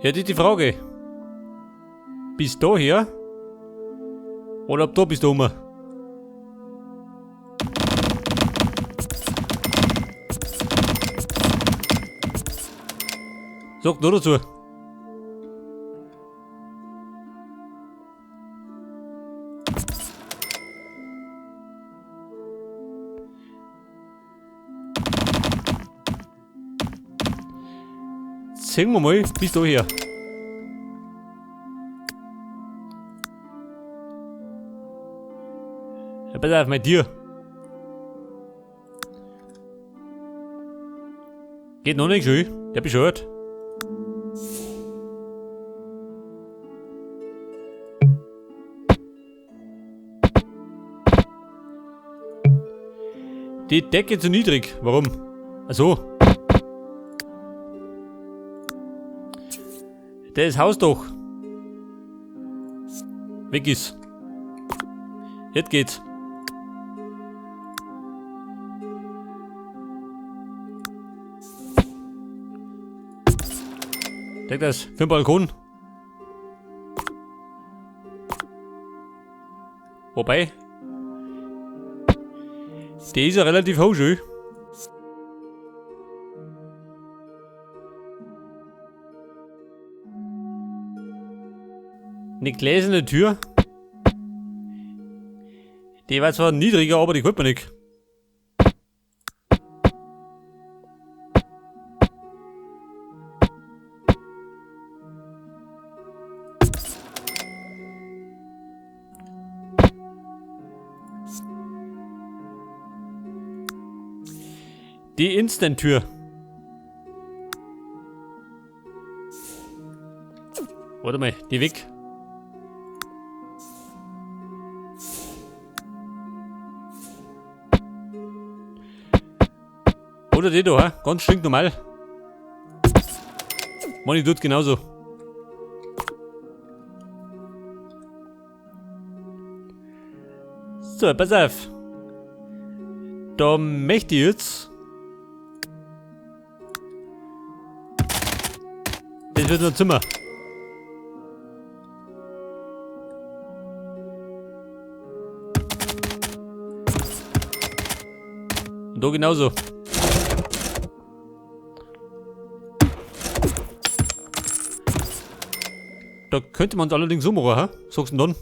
Ja, die Frage. Bist du hier? Oder ob du bist du immer? Sag nur dazu. Sehen wir mal, bist du hier? Ja, pass auf, mein Tier. Geht noch nicht schön, der Bescheid. Die Decke zu niedrig. Warum? Ach so. Das Haus doch. Weg ist. Jetzt geht's. Denk das. Für den Balkon. Wobei. Der ist ja relativ hoch schon. Eine gläserne Tür. Die war zwar niedriger, aber die kommt man nicht. Die Instant-Tür. Warte mal, die weg. Oder die da, ha? Ganz stinknormal. Moni tut genauso. So, pass auf. Da möchte ich jetzt. Das wird nur Zimmer. Und da genauso. Da könnte man es allerdings so machen, ha? Sagst du dann?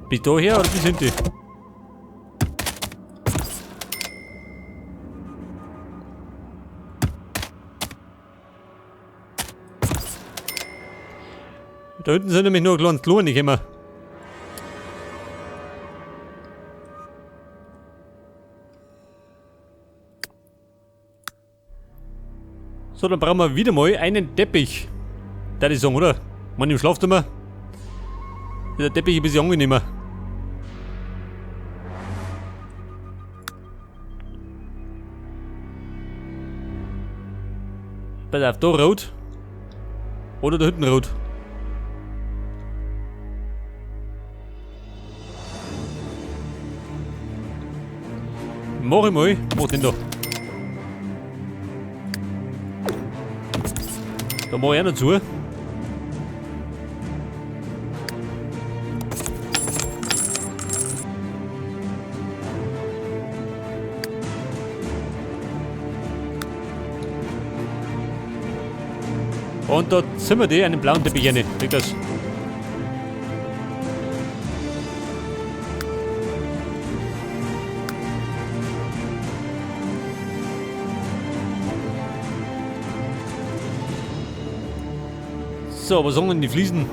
Bis daher oder bis hinten? Da hinten sind nämlich nur ein kleines Klo, nicht immer. So, dann brauchen wir wieder mal einen Teppich. Da ich sagen, oder? Man im Schlafzimmer. Der Teppich ein bisschen angenehmer. Pass auf, da rot. Oder da hinten rot. Mach ich mal. Mach den da. Da mach ich auch noch zu. Und da zimmern die einen blauen Teppich rein. Krieg das. So, was sagen denn die Fliesen?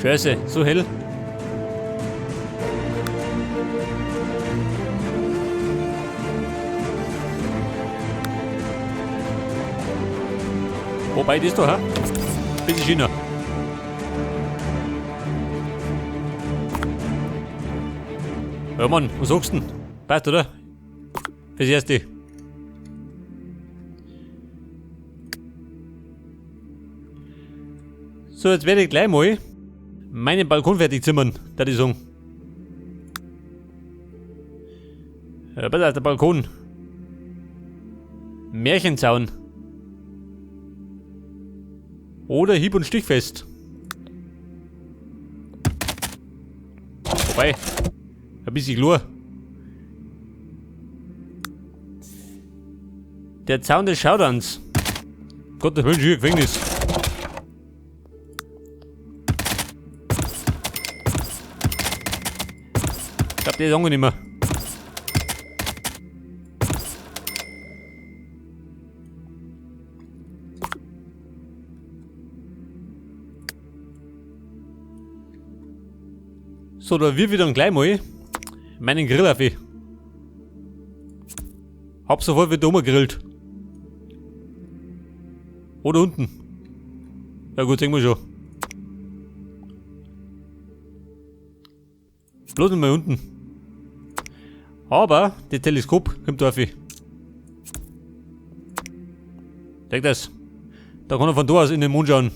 Scheiße, so hell. Wobei das da, ha? Bisschen schöner. Ja Mann, was sagst du denn? Passt, oder? Fürs Erste. So, jetzt werde ich gleich mal meinen Balkon fertig zimmern, da die sagen. Ja, besser als der Balkon. Märchenzaun. Oder hieb- und stichfest. Wobei, ein bisschen klar. Der Zaun des Schauderns. Gott, das will ich Gefängnis. Ich glaube, der ist angenehmer. So, da wir wieder gleich mal meinen Grill auf. Hab sofort wieder oben gegrillt. Oder unten. Ja gut, sehen wir schon. Bloß nicht mal unten. Aber, das Teleskop kommt da auf. Denk das. Da kann er von da aus in den Mond schauen.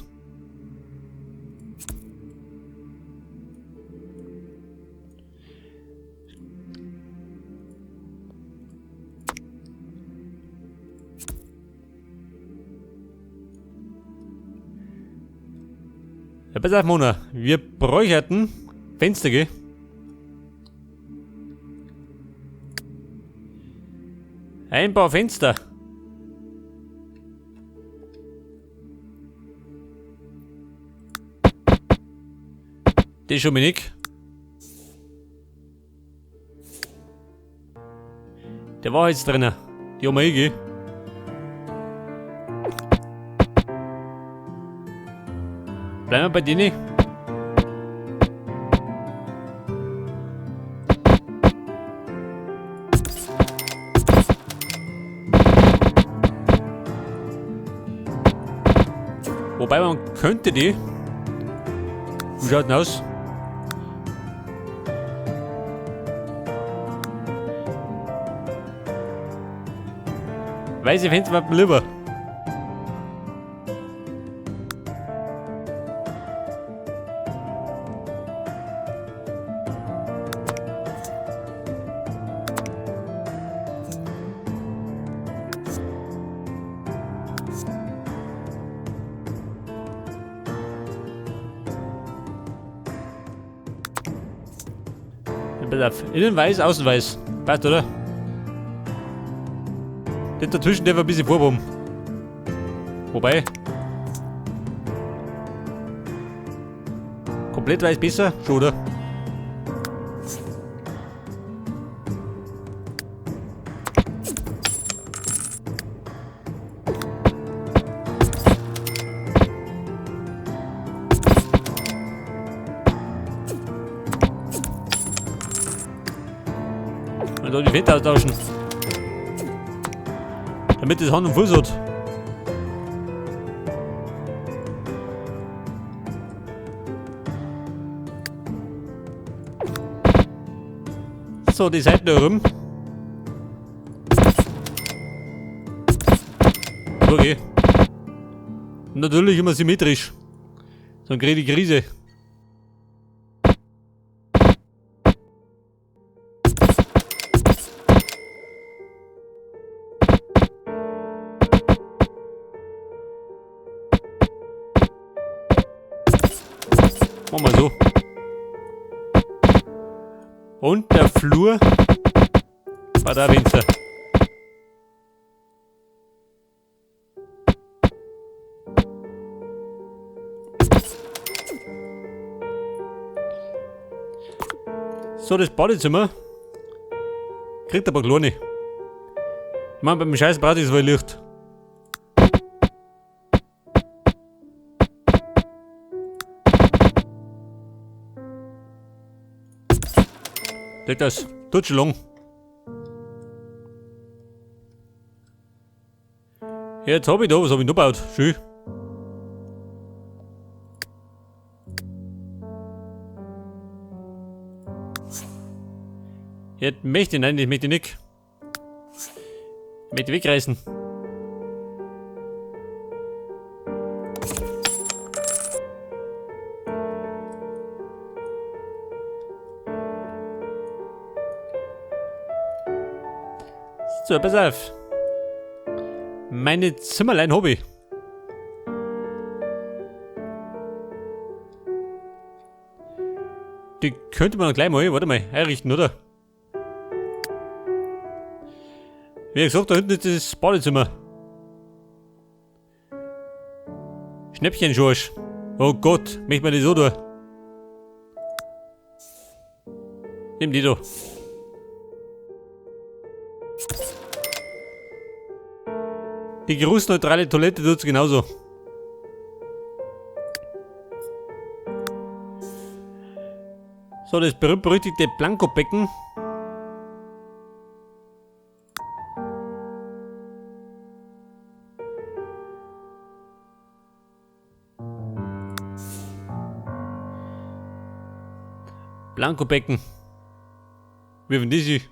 Ja, pass auf, Mona. Wir bräucherten Fenster, gell? Ein paar Fenster. Das ist schon mal nicht. Der war jetzt drinnen. Die haben wir eh, gell? Bleiben wir bei denen. Wobei man könnte die. Wie schaut denn aus? Weiße Fenster war lieber. Innen weiß, außen weiß. Passt, oder? Das dazwischen der war ein bisschen vorbomben. Wobei. Komplett weiß besser? Schon, oder? Und da die Fette austauschen. Damit das Hand und Fuß hat. So, die Seiten da rum. Okay. Natürlich immer symmetrisch. Dann kriege ich die Krise. Machen wir so. Und der Flur war da Fenster. So, das Badezimmer kriegt aber kleine. Ich meine, beim scheiß Bad ist es Licht. Denk das, tut schon lang. Ja, jetzt hab ich da, was hab ich noch gebaut? Schön. Jetzt möchte ich, nein, ich möchte nicht. Ich möchte wegreißen. So, pass auf. Meine Zimmerlein hab ich. Die könnte man gleich mal, warte mal, einrichten, oder? Wie gesagt, da hinten ist das Badezimmer. Schnäppchenschorsch. Oh Gott, möchte man das so tun? Nimm die doch. Die geruchsneutrale Toilette tut's genauso. So, das berühmt-berüchtigte Blankobecken. Blankobecken. Wie von diese?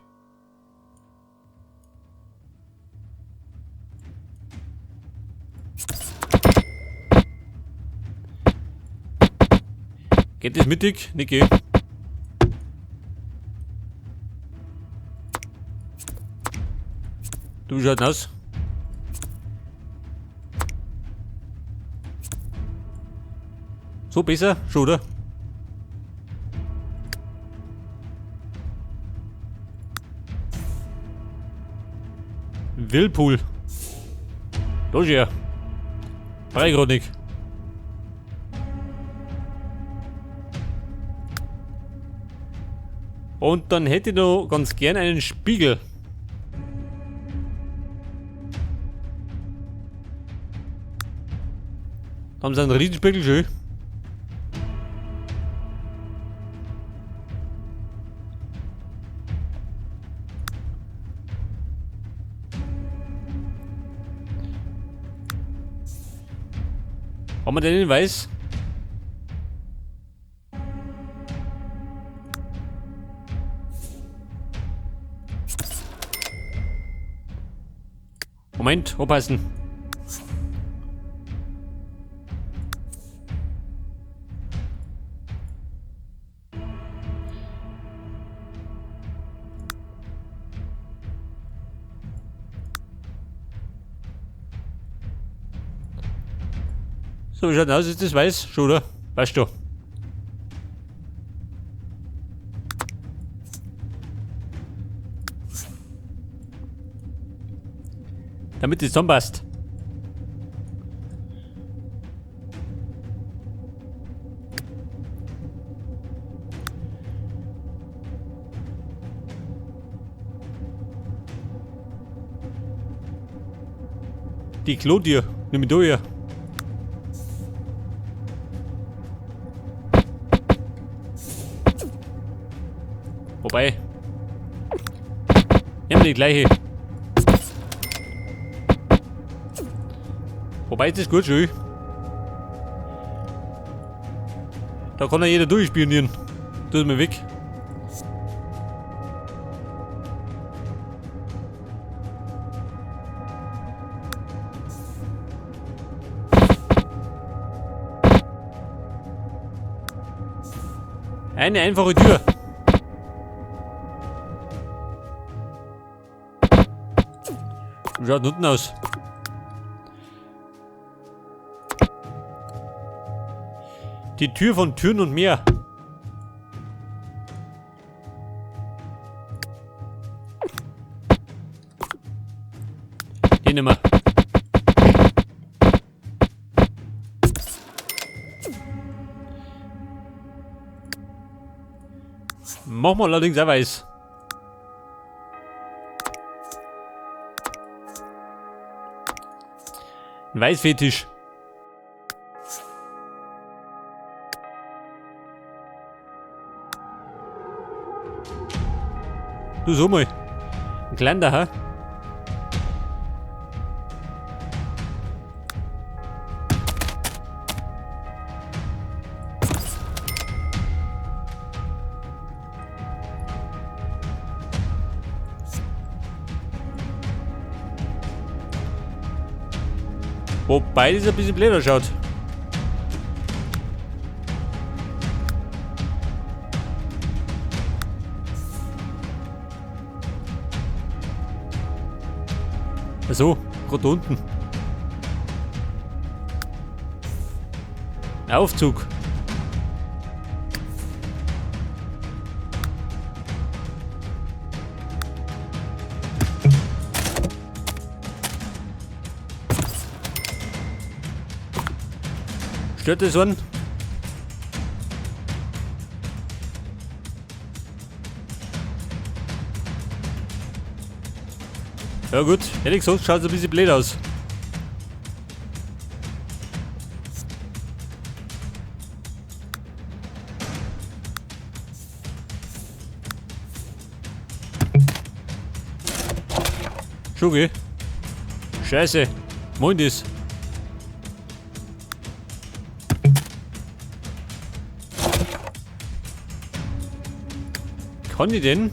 Geht das mittig? Niki. Du schaut aus. So besser? Schon, oder? Whirlpool. Da ist er. Brauch ich grad nicht. Und dann hätte ich noch ganz gern einen Spiegel. Da haben sie einen Riesenspiegel schön. Haben wir den in weiß? Moment, aufpassen. So, wie schaut aus? Ist das weiß? Schon, oder? Weißt du? Damit es zusammenpasst. Die Klotür. Nimm mich da her. Wobei. Nimm die gleiche. Wobei, ist das gut schön. Da kann ja jeder durchspionieren. Tu es mir weg. Eine einfache Tür. Schaut unten aus. Die Tür von Türen und Meer. Den nehmen wir. Machen wir allerdings auch weiß. Ein Weißfetisch. Du so mal. Ein kleiner, ha? Wobei das ein bisschen blöder schaut. So, gerade unten. Aufzug. Stört das an? Ja gut, ehrlich gesagt schaut es ein bisschen blöd aus. Schuge. Scheiße. Moin das. Kann ich denn?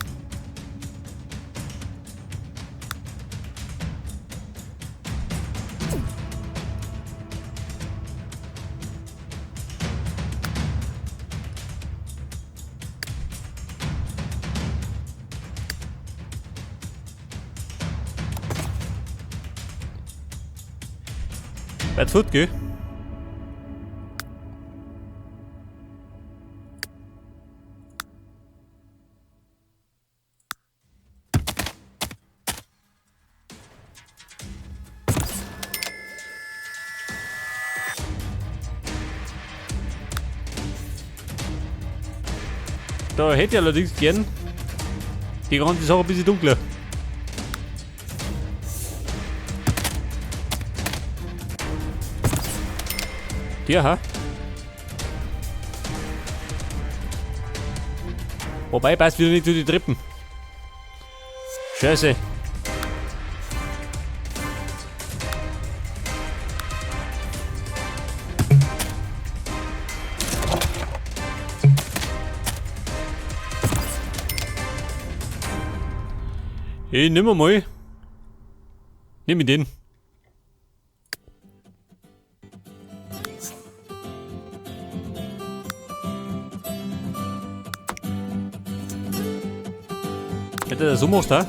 Weit fort, gell? Da hätte ich allerdings gern die ganze Sache ein bisschen dunkler. Ja, ha. Wobei, passt wieder nicht zu die Treppen. Scheiße. Ich nimm mal. Nimm ich den. Wenn du das so machst, ha?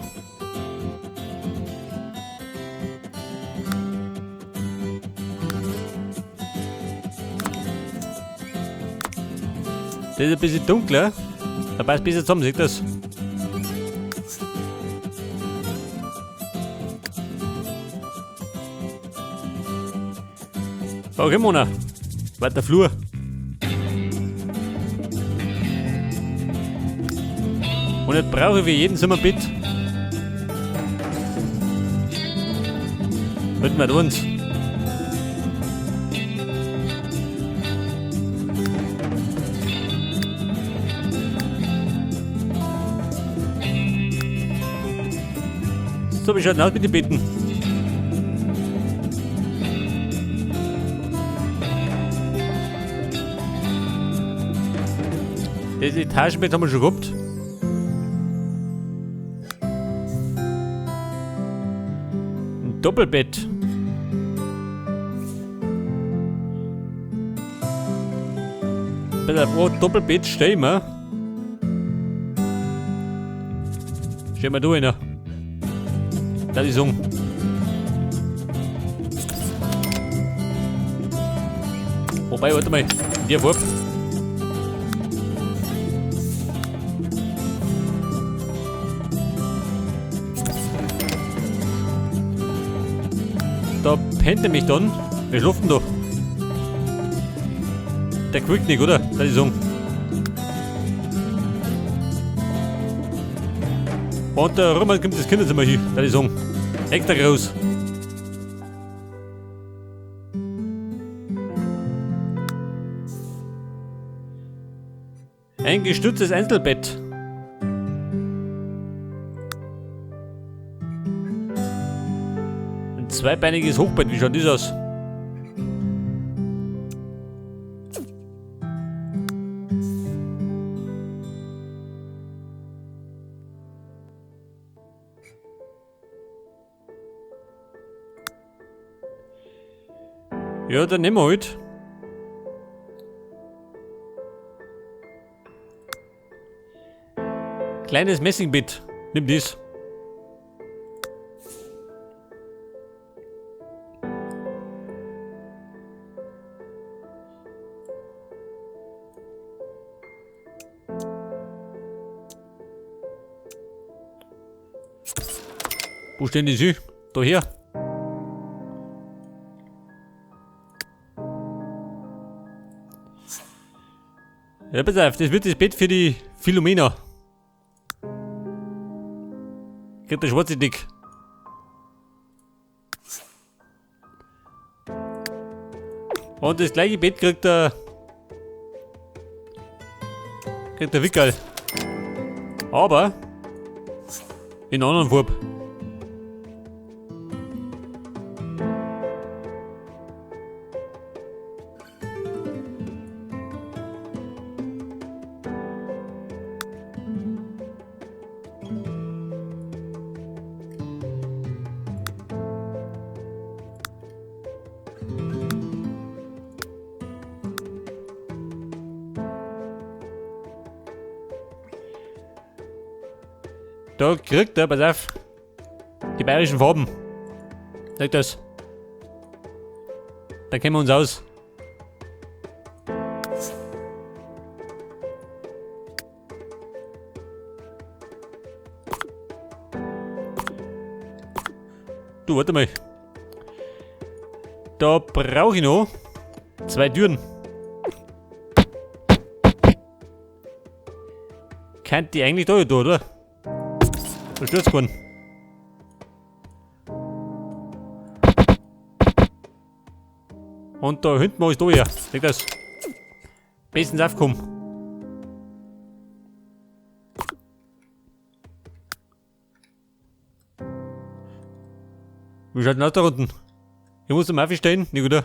Das ist ein bisschen dunkler. Da passt besser zusammen, seht das? Okay, Mona. Weiter Flur. Und jetzt brauche ich für jeden Zimmerbett. Halten wir uns. So, wie schaut denn aus mit den Betten? Das Etagenbett haben wir schon gehabt. Ein Doppelbett. Bei der Doppelbett stehen wir. Stehen wir da rein. Das ist so. Wobei, warte mal. Der Farbe. Da pennt er mich dann. Wir schlafen da. Der quickt nicht, oder? Das ist so. Und da rum kommt das Kinderzimmer hier. Das ist so. Extra groß. Ein gestütztes Einzelbett. Ein zweibeiniges Hochbett, wie schaut das aus? Ja, dann nehmen wir halt. Kleines Messingbett. Nimm das. Wo stehen die sie? Da her. Ja, pass auf, das wird das Bett für die Philomena. Kriegt der schwarze Dick. Und das gleiche Bett kriegt der Wickel. Aber in einer anderen Farbe. Da kriegt er, pass auf, die bayerischen Farben. Sag das. Da kennen wir uns aus. Du, warte mal. Da brauche ich noch 2 Türen. Kann die eigentlich da, oder? Da stürzt keinen. Und da hinten ist da her. Leg das. Bestens aufkommen. Wie schaut denn aus da unten? Ich muss am Aufstehen, nicht oder?